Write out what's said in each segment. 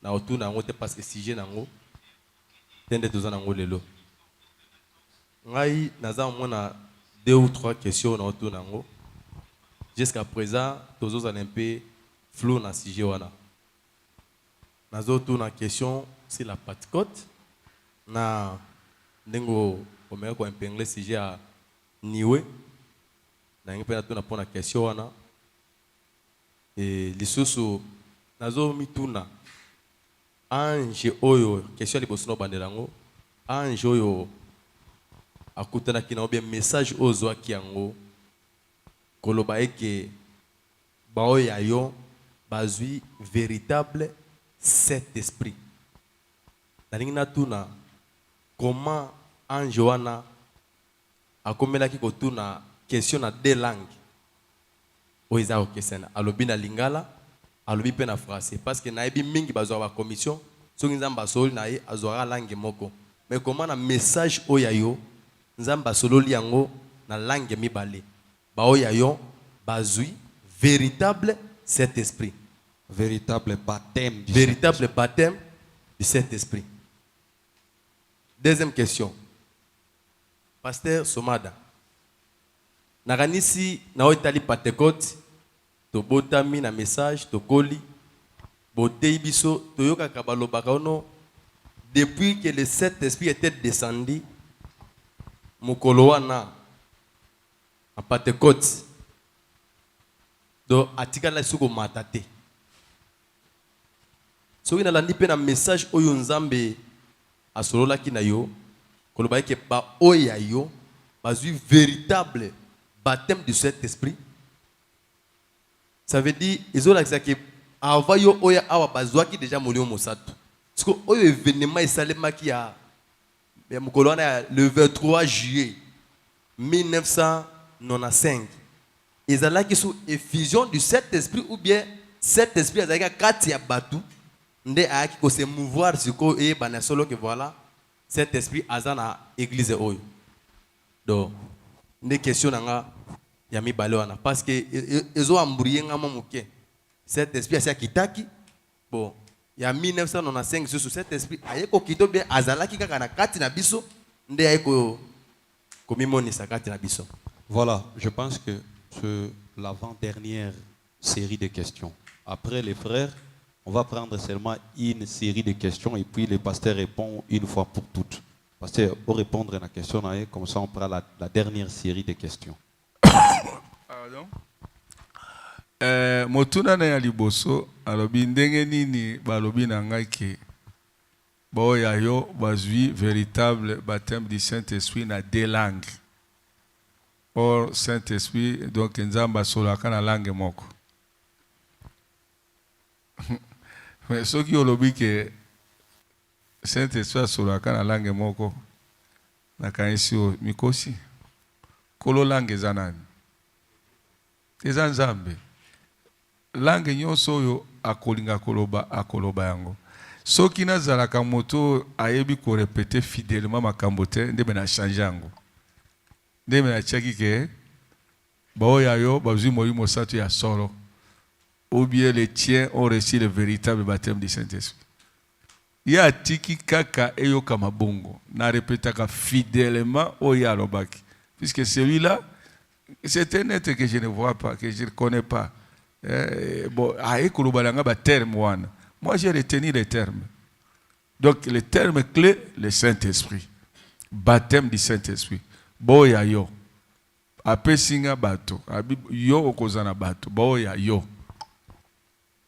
na autour na ngote parce que sujet nango tende toza nango lelo ngai naza mona 2 ou 3 questions na autour nango jusqu'à présent tozo un peu flou na sujet wana nazo tour na question c'est la Pentecôte na ndengo omeka ko impengler sujet a niwe na ngi pe na tuna pona question wana et lisusu nazo mituna ange oyo question liboso no bandelango ange oyo akutana kina bien message ozwa kiango koloba eke baoya yo bazui véritable Saint-Esprit nalingi natuna comment ange wana akomelaki kotuna question na 2 langues oiza okesena alobi na lingala alobi pe na français parce que naebi mingi bazwa ba commission soki nzamba soli na ye azwaka langue moko mais comment na message oya yo nzamba sololi yango na langue mibale baoya yo bazui véritable Saint-Esprit véritable baptême du Saint-Esprit. Deuxième question. Pasteur Somada. Naranisi na otali Pentecôte to botami na message to koli botei biso toyoka kabalobaka ono depuis que le Saint-Esprit était descendu mukolo wana en Pentecôte do atikala suko matate soki nalandi pe na message oyo nzambe asololaki na yo koloba eke ba oya yo bazui véritable baptême du Saint-Esprit. Ça veut dire ezolakisa ke avant yo oya awa bazwaki déjà molio mosato parce que oyo événement esalemaki ya mukolo wana le 23 juillet 1995 ezalaki sous effusion du Saint-Esprit ou bien Saint-Esprit azalaki kati ya batu nde ayaki ko se mouvoir siko e bana solo que voilà cet esprit azana église oyo donc nde question nanga ya mibale wana parce que ezo ambrouiller ngama muke cet esprit asia kitaki bon ya 1995 sur cet esprit ayeko kito bien azalaki kaka na kati na biso nde ayeko komimonisa kati na biso. Voilà, je pense que c'est l'avant-dernière série de questions. Après les frères, on va prendre seulement une série de questions et puis le pasteur répond une fois pour toutes. Pasteur, pour répondre à la question, comme ça on prend la dernière série de questions. Pardon. Motuna na ya liboso alobi ndenge nini balobi na ngai ke boya yo bazui véritable baptême du Saint-Esprit na 2 langues. Or Saint-Esprit donc nzamba solaka na langue moko. Mais ce qui olobi que Saint-Esprit solaka na langue moko na kanisi o mikosi kolo langue zanani eza nzambe langue nyonso oyo akolinga akoloba yango soki nazalaka moto ayebi ko répéter fidèlement makambo te ndebe na changer yango ndebe na tiaki ke baoya yo bazwi molimo sato ya solo ou bien les tiens ont reçu le véritable baptême du Saint-Esprit. Ya tiki kaka eyo kama bongo na répétaka fidèlement oya lobaki puisque celui-là c'est un être que je ne vois pas, que je ne connais pas. Bon, moi j'ai retenu les termes. Donc le terme clé, le Saint-Esprit. Baptême du Saint-Esprit. Boya yo. Ape singa bato. Yo okozana bato. Boya yo.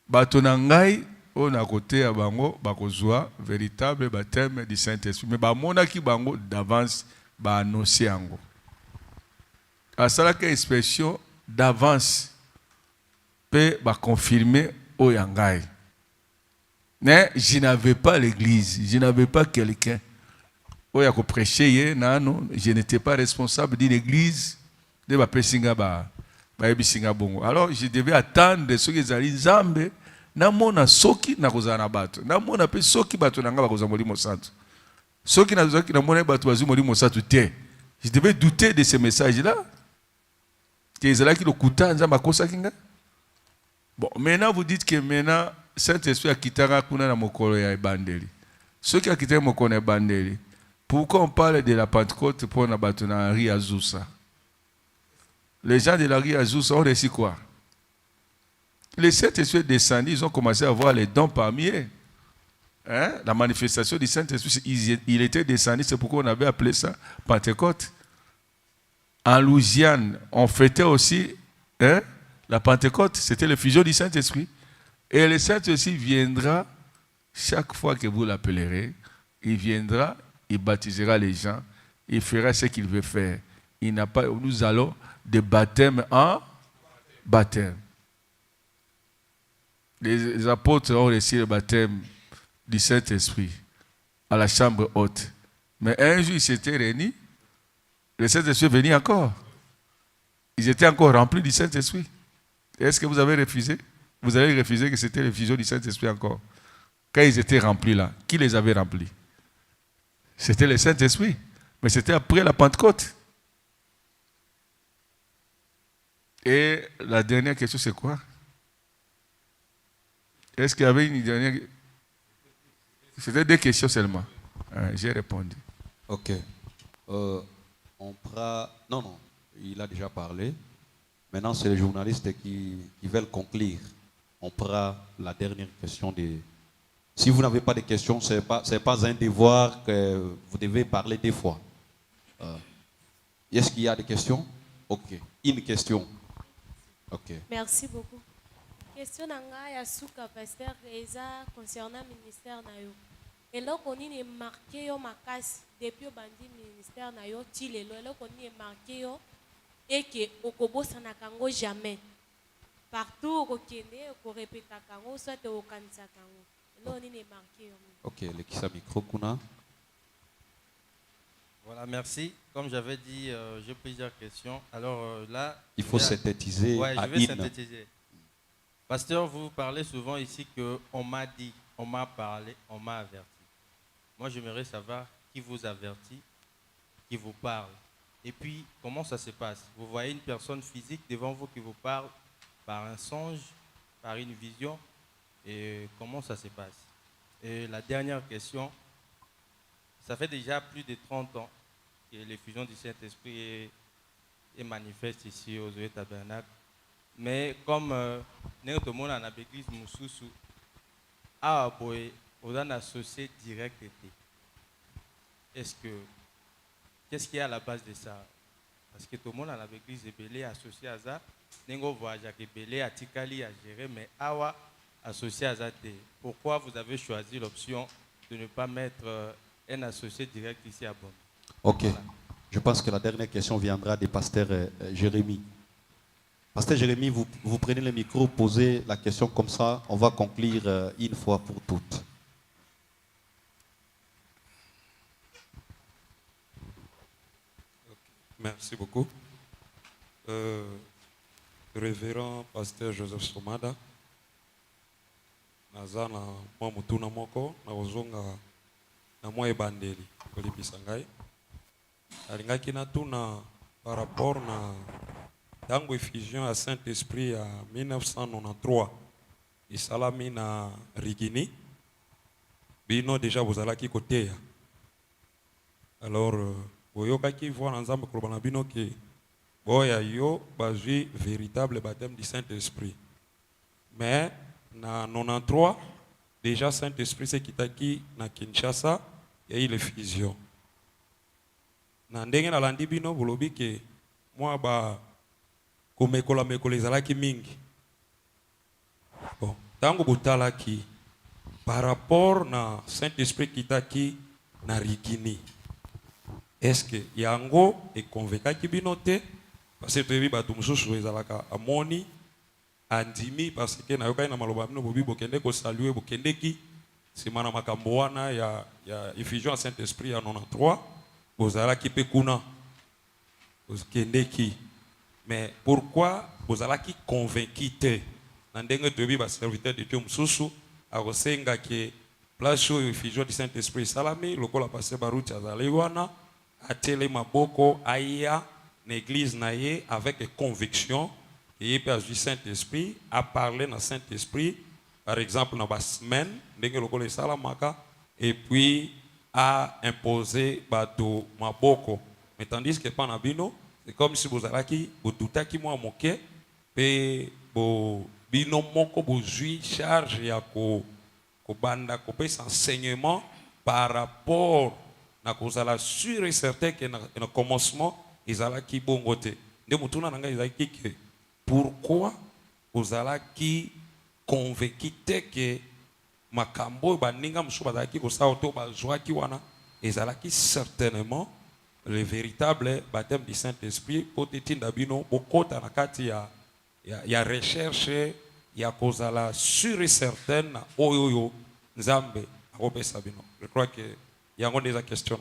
Bato nangai on a côté à bango bakozwa véritable baptême du Saint-Esprit. Mais ba monaki bango d'avance ba annoncer ango. À ça la expression d'avance peut confirmer au yangai. Mais je n'avais pas l'église, je n'avais pas quelqu'un. Oya ko prêcher non, je n'étais pas responsable de l'église de ba pesinga ba ebisinga bongo. Alors je devais attendre ce que zali nzambe na mona soki na kozana bato. Na mona pe soki bato nanga ba kozamoli mosantu. Soki na zoki na mona bato bazumoli mosantu te. Je devais douter de ce message là. Que zala ki lokuta nzamba kosa kinga. Bon, maintenant vous dites que maintenant Saint-Esprit akitaka kuna na mokolo ya ebandeli. Ceux qui akitaka mokolo ya ebandeli. Pourquoi on parle de la Pentecôte pour na bato na Ri Azusa? Les gens de la Ri Azusa ont reçu quoi? Les Saint-Esprit descendus, ils ont commencé à voir les dons parmi eux. Hein? La manifestation du Saint-Esprit, il était descendu, c'est pourquoi on avait appelé ça Pentecôte. En Louisiane, on fêtait aussi la Pentecôte, c'était l'effusion du Saint-Esprit. Et le Saint-Esprit viendra, chaque fois que vous l'appellerez, il viendra, il baptisera les gens, il fera ce qu'il veut faire. Il n'a pas, nous allons de baptême en baptême. Les apôtres ont reçu le baptême du Saint-Esprit à la chambre haute. Mais un jour, ils s'étaient réunis, le Saint-Esprit est venu encore. Ils étaient encore remplis du Saint-Esprit. Est-ce que vous avez refusé? Vous avez refusé que c'était l'effusion du Saint-Esprit encore. Quand ils étaient remplis là, qui les avait remplis? C'était le Saint-Esprit. Mais c'était après la Pentecôte. Et la dernière question, c'est quoi? Est-ce qu'il y avait une dernière? C'était 2 questions seulement. J'ai répondu. Ok. On prend... Non, il a déjà parlé. Maintenant, c'est les journalistes qui veulent conclure. On prend la dernière question. Si vous n'avez pas de questions, ce n'est pas un devoir que vous devez parler 2 fois. Est-ce qu'il y a des questions? Ok. Une question. Ok. Merci beaucoup. Question nanga ya suka pasteur eza concernant ministère na yo. Et là on est marqué yo makasi depuis bandi ministère na yo ti lelo là on est marqué yo et que okobosa na kango jamais. Partout au kende ko répéter kango soit au kanisa kango. Là on est marqué yo. Ok, le kisa micro kuna. Voilà, merci. Comme j'avais dit, j'ai plusieurs questions. Alors là... Il faut synthétiser. Oui, je vais synthétiser. Pasteur, vous parlez souvent ici qu'on m'a dit, on m'a parlé, on m'a averti. Moi, j'aimerais savoir qui vous avertit, qui vous parle. Et puis, comment ça se passe? Vous voyez une personne physique devant vous qui vous parle par un songe, par une vision. Et comment ça se passe? Et la dernière question, ça fait déjà plus de 30 ans que l'effusion du Saint-Esprit est manifeste ici aux Zoé Tabernacle. Mais comme nous tout le monde a l'église Moussoussou, on a associé direct. Qu'est-ce qu'il y a à la base de ça? Parce que tout le monde a l'église Ebélé associé à ça. Nengo voyage Ebélé à Tikali à gérer, mais Awa associé à ça. Pourquoi vous avez choisi l'option de ne pas mettre un associé direct ici à Bonn? Ok. Voilà. Je pense que la dernière question viendra du pasteur Jérémy. Pasteur Jérémy, vous prenez le micro, posez la question comme ça, on va conclure une fois pour toutes. Merci beaucoup. Révérend pasteur Joseph Somada, nazana mwa mutuna moko na ozonga na mwa ebandeli kolibisa ngai alingaki natuna par rapport na tango effusion à Saint-Esprit à 1993 esalami na Rigini bino déjà bozalaki koteya alors boyokaki voir na nzambe koloba na bino ke boya yo bazwi véritable baptême du Saint-Esprit mais na 93 déjà Saint-Esprit sekitaki na Kinshasa ya ile fusion na ndenge na landi bino bolobi ke moi ba komekola mekola ezalaki mingi bon tango botalaki par rapport na Saint-Esprit kitaki na Rigini est-ce que yango e convaincaki bino te parce que toyebi bato mosusu ezalaka amoni andimi parce que na yokai na maloba bino bobi bokende ko saluer bokendeki sima na makambo wana ya effusion à Saint-Esprit ya 93 bozalaki pe kuna bokendeki mais pourquoi bozalaki convaincu te na ndenge toyebi ba serviteur de Dieu mosusu akosenga ke place oyo effusion du Saint-Esprit salami lokola pasteur Baruti azali wana atele maboko aya na église na ye avec conviction et du Saint-Esprit à parler dans Saint-Esprit par exemple dans la semaine ndenge lokola esalamaka et puis à imposer bato maboko. Mais tandis que pendant bino c'est comme si vous alaki botutaki mwa moke pe bo bino moko bozui charge ya ko banda ko pesa enseignement par rapport na kozala sûr et certain que na commencement ezalaki bongo te. Nde mutuna nanga ezalaki ke pourquoi ozalaki convaincu te que makambo baninga musu bazalaki kosala to bazwaki wana ezalaki certainement le véritable baptême du Saint-Esprit pour tetinda bino bokota na kati ya recherche ya kozala sûr et certaine na oyoyo nzambe akopesa bino. Je crois que yango déjà question.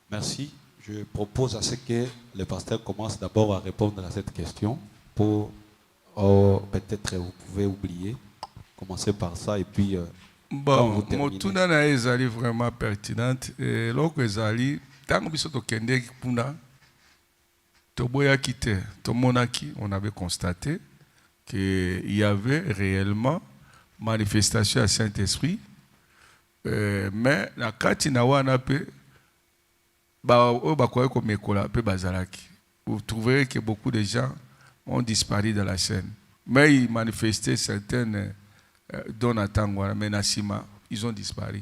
Merci. Je propose à ce que le pasteur commence d'abord à répondre à cette question pour peut-être vous pouvez oublier. Commencez par ça et puis bon, motuna na ezali vraiment pertinente et loko ezali tango biso tokendeki kuna toboyaki te tomonaki, on avait constaté qu'il y avait réellement manifestation à Saint-Esprit, mais la kati na wana pe vous trouverez que beaucoup de gens ont disparu de la scène, mais ils manifestaient certaines dons à Tangwara, mais Nassima, ils ont disparu.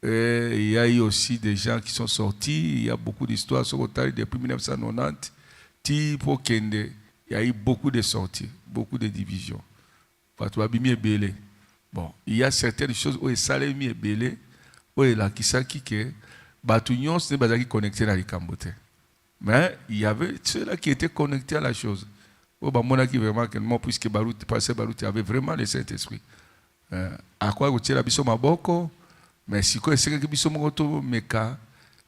Et il y a eu aussi des gens qui sont sortis, il y a beaucoup d'histoires sur Otari depuis 1990, Tipo Kende, il y a eu beaucoup de sorties, beaucoup de divisions. Bon, il y a certaines choses où Salemi est belé, où il a qui que Batunion ce n'est pas connecté à l'Ikambote. Mais il y avait ceux-là qui étaient connectés à la chose. Au Bamona qui vraiment que moi puisque Barout passé Barout avait vraiment le Saint-Esprit. À quoi vous tirez la biso maboko, mais si quoi c'est que biso moto meka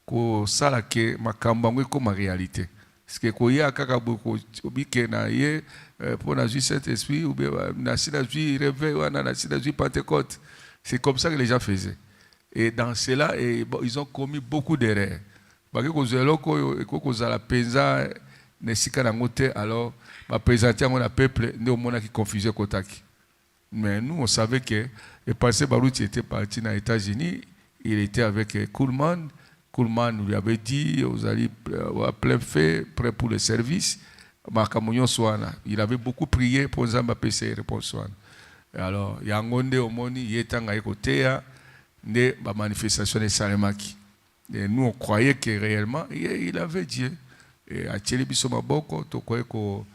ko sala ke makambango comme réalité. Parce que ko ya kaka boko obike na ye pour na juste Saint-Esprit ou bien na sina ju réveil ou na sina ju Pentecôte. C'est comme ça que les gens faisaient. Et dans cela, ils ont commis beaucoup d'erreurs. Parce que la penza ne sika na ngote alors va présenter à mon peuple ne au monde qui confusait Kotaki. Mais nous on savait que le passé Barouti était parti aux États-Unis, il était avec Kuhlman. Kuhlman lui avait dit vous allez avoir plein fait prêt pour le service. Il avait beaucoup prié pour Zamba PC réponse. Alors yangonde omoni yetanga ekotea ne ba manifestation de Salemaki. Et nous on croyait que réellement il avait Dieu. Et à Tcheli biso maboko to croyait ko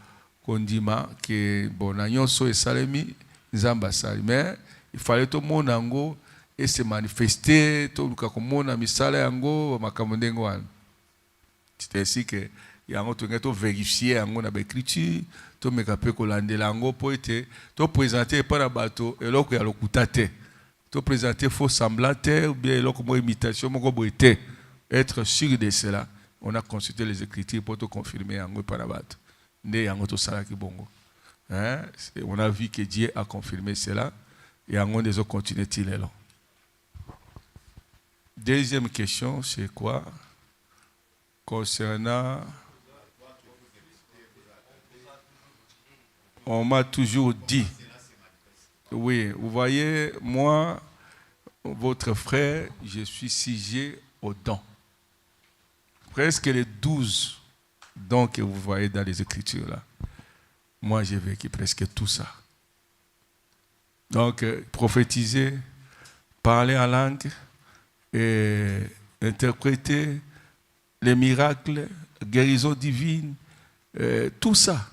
kondima que bon nyonso et Salemi Nzamba sali, mais il fallait tout le monde ango et se manifester tout le monde misala yango makamondengo wan. C'est ainsi que yango to vérifier yango na écriture to mekape ko landela yango po ete to présenter par la bateau et loko ya lokuta te to présenter faux semblant ou bien loko mo imitation moko boete. Être sûr de cela, on a consulté les écritures pour te confirmer yango par la bateau nde yango to sala ki bongo. On a vu que Dieu a confirmé cela et on a continué il est là. Deuxième question, c'est quoi? Concernant, on m'a toujours dit, oui, vous voyez, moi, votre frère, je suis sujet aux dons. Presque les 12 dons que vous voyez dans les Écritures là. Moi, j'ai vécu presque tout ça. Donc, prophétiser, parler en langue, et interpréter les miracles, guérison divine, tout ça.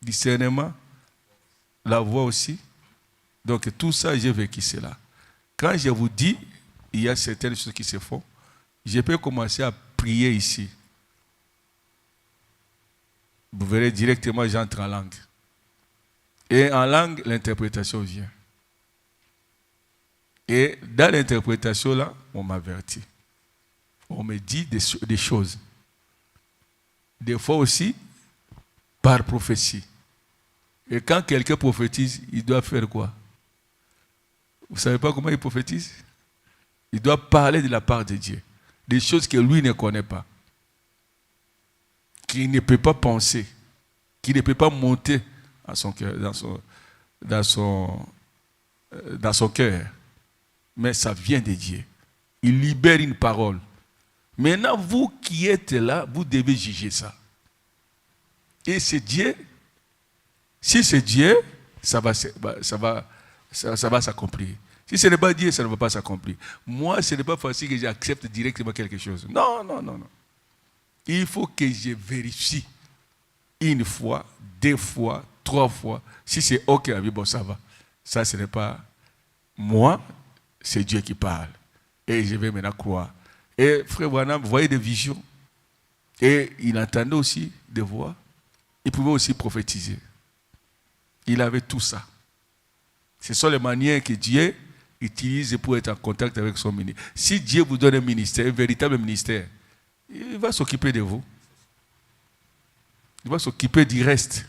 Discernement, la voix aussi. Donc, tout ça, j'ai vécu cela. Quand je vous dis, il y a certaines choses qui se font, je peux commencer à prier ici. Vous verrez directement, j'entre en langue. Et en langue, l'interprétation vient. Et dans l'interprétation, là, on m'avertit. On me dit des choses. Des fois aussi, par prophétie. Et quand quelqu'un prophétise, il doit faire quoi? Vous ne savez pas comment il prophétise? Il doit parler de la part de Dieu. Des choses que lui ne connaît pas. Qu'il ne peut pas penser, qui ne peut pas monter à son cœur, dans dans son cœur. Mais ça vient de Dieu. Il libère une parole. Maintenant, vous qui êtes là, vous devez juger ça. Et c'est Dieu. Si c'est Dieu, ça va s'accomplir. Si ce n'est pas Dieu, ça ne va pas s'accomplir. Moi, ce n'est pas facile que j'accepte directement quelque chose. Non. Il faut que je vérifie une fois, 2 fois, 3 fois. Si c'est OK, bon, ça va. Ça, ce n'est pas moi, c'est Dieu qui parle. Et je vais maintenant croire. Et frère Branham voyait des visions. Et il entendait aussi des voix. Il pouvait aussi prophétiser. Il avait tout ça. Ce sont les manières que Dieu utilise pour être en contact avec son ministère. Si Dieu vous donne un ministère, un véritable ministère, il va s'occuper de vous. Il va s'occuper du reste.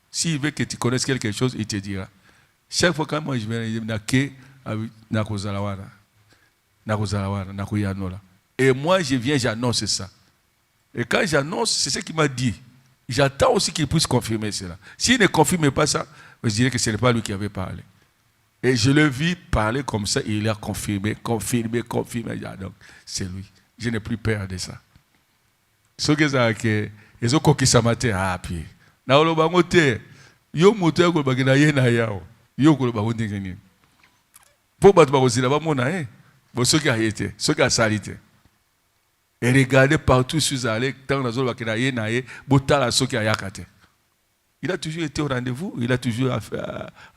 S'il veut que tu connaisses quelque chose, il te dira. Chaque fois que moi je viens, et moi je viens, j'annonce ça. Et quand j'annonce, c'est ce qu'il m'a dit. J'attends aussi qu'il puisse confirmer cela. S'il ne confirme pas ça, je dirais que ce n'est pas lui qui avait parlé. Et je l'ai vu parler comme ça, et il a confirmé. Donc, c'est lui. Je n'ai plus peur de ça. Ce que ça que ils ont coquille ça matin à pied. Na olo bangote yo moto ko bagina ye na yao. Yo ko bangote ngeni. Pour battre bazila ba mona Bon ce qui a été, ce qui a salité. Et regardez partout sur Zalek, tant que nous avons botala ce qui a yakate. Il a toujours été au rendez-vous, il a toujours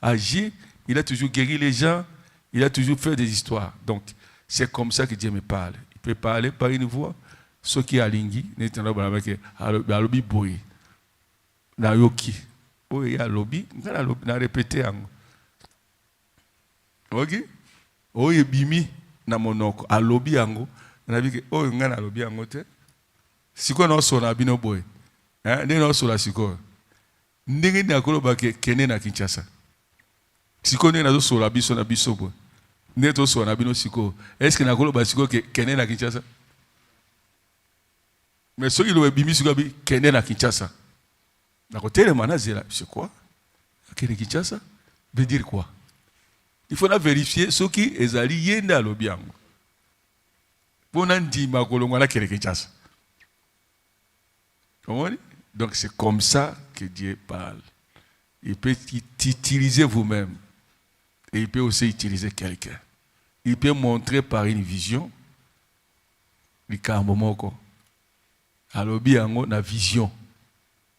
agi, il a toujours guéri les gens, il a toujours fait des histoires. Donc, c'est comme ça que Dieu me parle. Il peut parler par une voix, ce qui a lingui, n'étant pas avec un lobby boy. Na yoki. Oui, il y a lobby, on a répété. Ok? Oui, bimi, na monoko, a lobby ango. Na biki o ngana lobi angote siko na so na bino boy ne na so la siko ndenge ni akolo ba kene na Kinshasa siko ne na so la biso na biso boy ne to so na bino siko est-ce que na akolo ba siko kene na Kinshasa mais ceux qui le bimi siko bi kene na Kinshasa na côté le manazela c'est quoi kene Kinshasa veut dire quoi? Il faut vérifier ce qui ezali yenda lobi ango. Donc c'est comme ça que Dieu parle. Il peut t'utiliser vous-même. Et il peut aussi utiliser quelqu'un. Il peut montrer par une vision. Alobi ango na vision.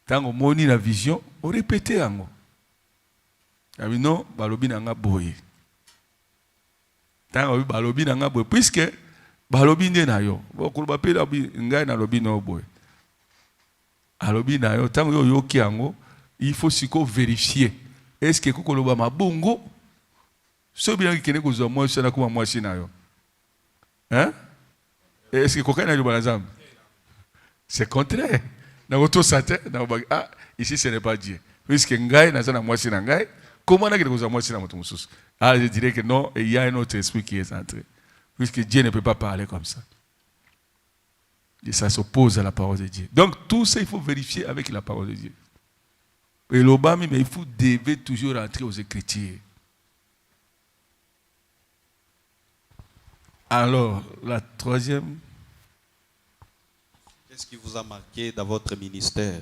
Tango moni na vision, on répète ango. Non, balobi nanga boye. Tango balobi nanga boye. Puisque balobi nde na yo bokuluba pe ngai na lobi no boy alobi na yo tango yo yoki yango il faut siko vérifier est-ce que kokoloba mabongo so bien kene ko zo moi na kuma moi na yo est-ce que kokana yo banazam c'est contraire na auto sate na ici ce n'est pas Dieu puisque ngai na sana moi na ngai comment na kene ko zo moi na mutu mususu je dirais que non, il y a un autre esprit qui est entré. Puisque Dieu ne peut pas parler comme ça. Et ça s'oppose à la parole de Dieu. Donc tout ça, il faut vérifier avec la parole de Dieu. Et l'obami, mais il faut devait toujours rentrer aux Écritures. Alors, la troisième. Qu'est-ce qui vous a marqué dans votre ministère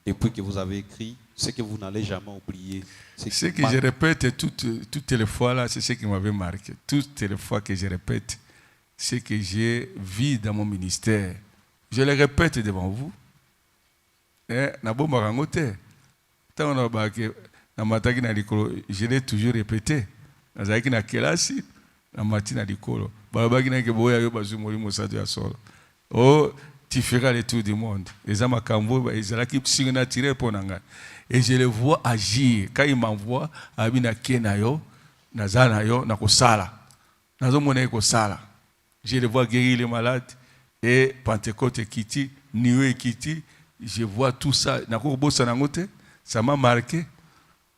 depuis que vous avez écrit ce que vous n'allez jamais oublier? Ce que je répète toutes les fois là, c'est ce qui m'avait marqué. Toutes les fois que je répète ce que j'ai vu dans mon ministère, je le répète devant vous. Je l'ai toujours répété. Oh, tu feras le tour du monde. Et je le vois agir. Quand il m'envoie, je le vois guérir les malades. Et Pentecôte Kiti, Niwe Kiti, je vois tout ça. Ça m'a marqué.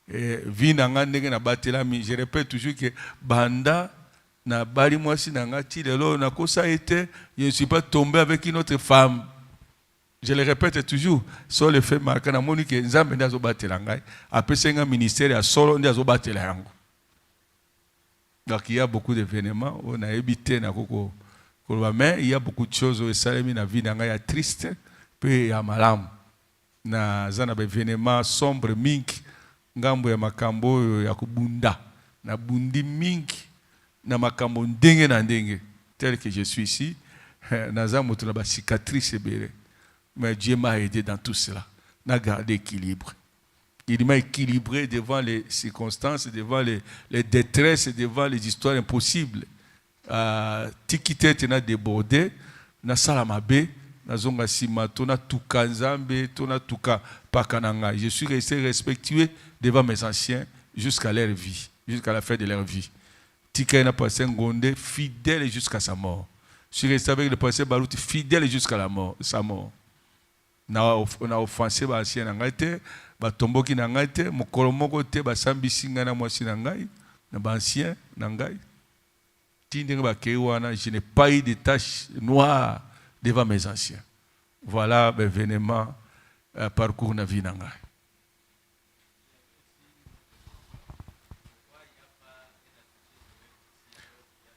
Je répète toujours que Banda, na bali mwasi na ngati lelo na kosa été, je ne suis pas tombé avec une autre femme. Je le répète toujours, sur le fait marquant na moni que nzambe ndazo batela ngai, après 5 ans ministère ya solo ndazo batela yango. Donc il y a beaucoup d'événements. On a évité na koko. Mais il y a beaucoup de choses où ça na vie na ya triste puis ya malam. Na zana ba événements sombre mingi ngambo ya makambo ya kubunda. Na bundi mingi na makambo ndenge na ndenge. Tel que je suis ici, na za mutu na ba cicatrice bere. Mais Dieu m'a aidé dans tout cela. Na garder l'équilibre. Il m'a équilibré devant les circonstances, devant les détresses, devant les histoires impossibles. Tikite tena débordé, na salamabe, na zonga sima, tona tuka nzambe, tona tuka pakananga. Je suis resté respectueux devant mes anciens jusqu'à leur vie, jusqu'à la fin de leur vie. Tika n'a passé Ngondé, fidèle jusqu'à sa mort. Je suis resté avec le passé Balouti, fidèle jusqu'à la mort, sa mort. On a offensé les anciens n'angate, batomboki n'angate, mokolomo te basambi singa na mwasi n'angai, na ancien n'angai. Je n'ai pas eu de taches noires devant mes anciens. Voilà l'événement parcours na vie n'angai.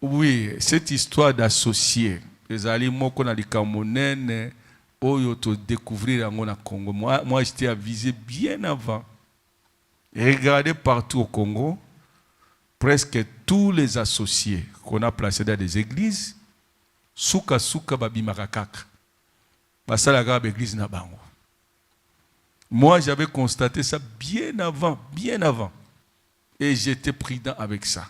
Oui, cette histoire d'associés, les aliments qu'on a les Camerounais, oyo to découvrir en Congo. Moi j'étais avisé bien avant. Regardez partout au Congo, presque tous les associés qu'on a placés dans des églises, souka babi marakaka. Basala église na bango. Moi j'avais constaté ça bien avant. Et j'étais prudent avec ça.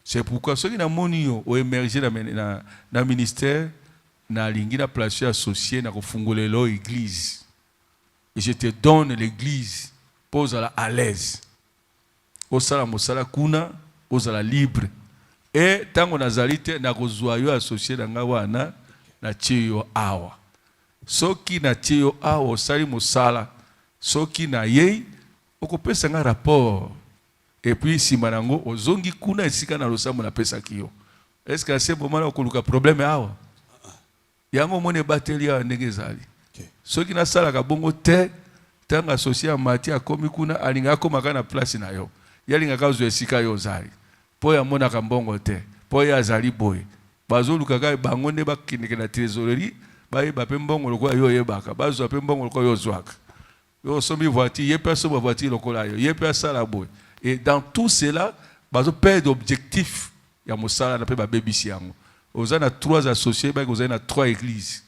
C'est pourquoi ceux qui n'ont pas émergé dans le ministère, na lingi na place associé na kufungulelo église et je te donne l'église pose à l'aise osala mosala kuna osala libre et tango nazalite na kozwa yo associé na ngawana na tio awa soki na tio awa osali mosala soki na yei okopesa nga rapport et puis simanango ozongi kuna esika na losambo na pesa kiyo est-ce que c'est moment okoluka problème awa yango mone bateli ya ndenge ezali soki nasalaka bongo te tanga associé ya mati akomi kuna alinga akomaka na place na yo yalingaka ozwa esika yo ozali mpo yamonaka mbongo te mpo ye azali boye bazolukaka bango nde bakendeke na trésorerie bayeba mpe mbongo lokola yo oyebaka bazwa mpe mbongo lokola yo ozwaka yo osombi voiture ye mpe asomba voiture lokola yo ye mpe asala boye et dans tout cela bazoperdre objectif ya mosala na mpe babebisi yango. Vous avez 3 associés, vous avez 3 églises.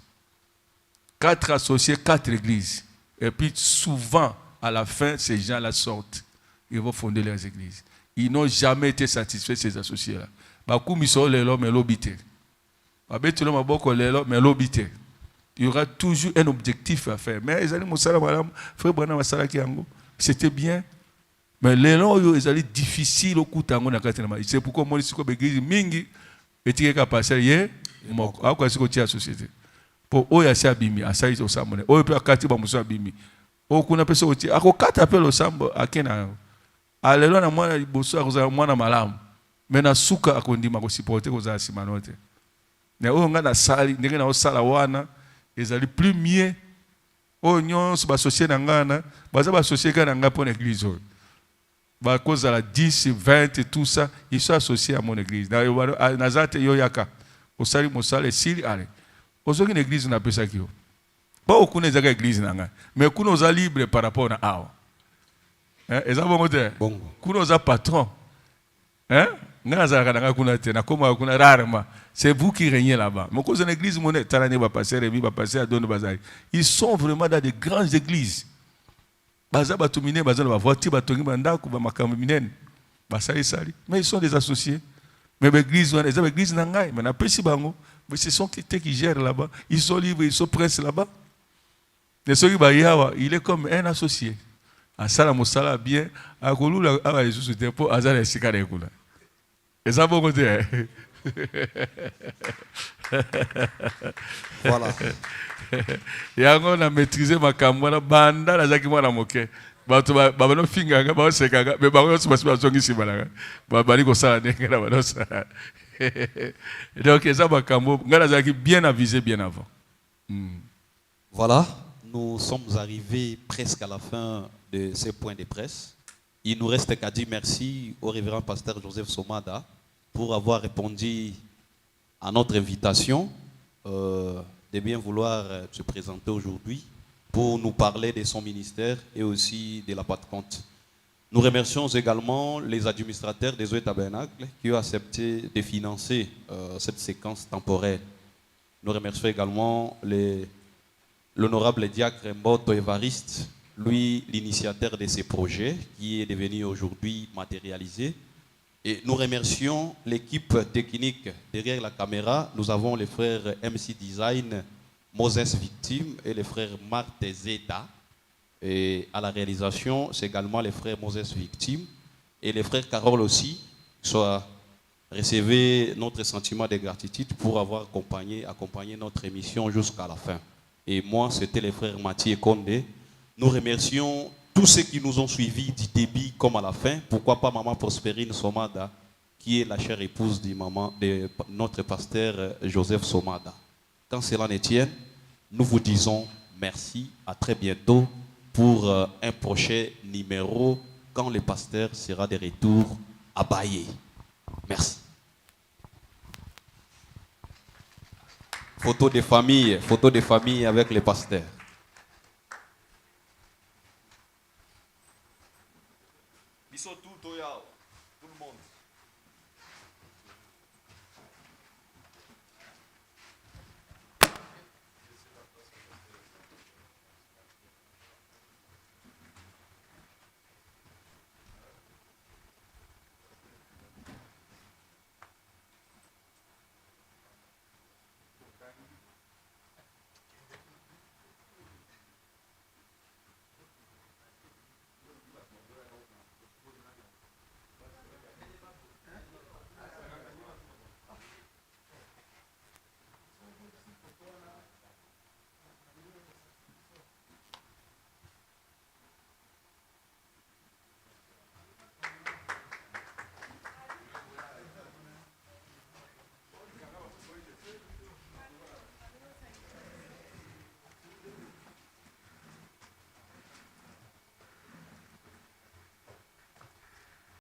4 associés, 4 églises. Et puis souvent, à la fin, ces gens-là sortent. Ils vont fonder leurs églises. Ils n'ont jamais été satisfaits, ces associés-là. Il y aura toujours un objectif à faire. Mais c'était bien. Mais les gens, ils allaient difficiles au coup de c'est pourquoi moi, je suis église mingi. Et tu es capable de faire quoi c'est la société pour oya si abimi asai to samone oyo pe akati ba muso abimi o kuna pesa oti akokata apelo sambo akena alelo na mwana liboso akozala mwana malamu mena suka akondima ko supporter kozala simanote na oyo nga na sali ndenge na osala wana ezali plus mieux oyo nyonso ba associé na ngana baza ba associé kana nga pour l'église à cause de la 10, 20 et tout ça, ils sont associés à mon église. Nazate yoyaka. Au sali mosale sili ale. Ozo une église na pesa kio. Pas au kuna ezaka église nanga. Mais kuna oza libre par rapport à awa. Hein, eza bongo te. Bongo. Kuna oza patron. Hein? Ngaza kana kuna te na koma kuna rarement. C'est vous qui régnez là-bas. Mais cause une église monnaie talane va passer Rémi va passer à Don Bazari. Ils sont vraiment dans de grandes églises. Baza batumine baza na voiture batongi bandako ba makambo minene basali sali mais ils sont des associés mais l'église on les églises nangai mais na pesi bango mais ce sont qui gèrent là-bas ils sont libres ils sont princes là-bas les soki ba yawa il est comme un associé asala mosala bien akolula aba les sociétés pour azala esikana ekula eza bongo te voilà. Yango na maîtriser makambo na banda na zaki mwana moke bato ba no finga ba sekanga me ba ko so ba songi sibala ba bali ko sala ndenge na ba ça donc ça makambo ngala zaki bien avisé bien avant. Voilà, nous sommes arrivés presque à la fin de ces points de presse. Il nous reste qu'à dire merci au révérend pasteur Joseph Somada pour avoir répondu à notre invitation de bien vouloir se présenter aujourd'hui pour nous parler de son ministère et aussi de la Pâte-Compte. Nous remercions également les administrateurs des Zoé Tabernacles qui ont accepté de financer cette séquence temporelle. Nous remercions également l'honorable diacre Mboto Évariste, lui l'initiateur de ces projets qui est devenu aujourd'hui matérialisé. Et nous remercions l'équipe technique derrière la caméra. Nous avons les frères MC Design, Moses Victime et les frères Marthe Zeta. Et à la réalisation, c'est également les frères Moses Victime et les frères Carole aussi, soit recevez notre sentiment de gratitude pour avoir accompagné notre émission jusqu'à la fin. Et moi, c'était les frères Mathieu et Condé. Nous remercions tous ceux qui nous ont suivis du début comme à la fin. Pourquoi pas Maman Prospérine Somada, qui est la chère épouse de notre pasteur Joseph Somada. Quand cela ne tienne, nous vous disons merci, à très bientôt pour un prochain numéro quand le pasteur sera de retour à Baye. Merci. Photo de famille avec le pasteur.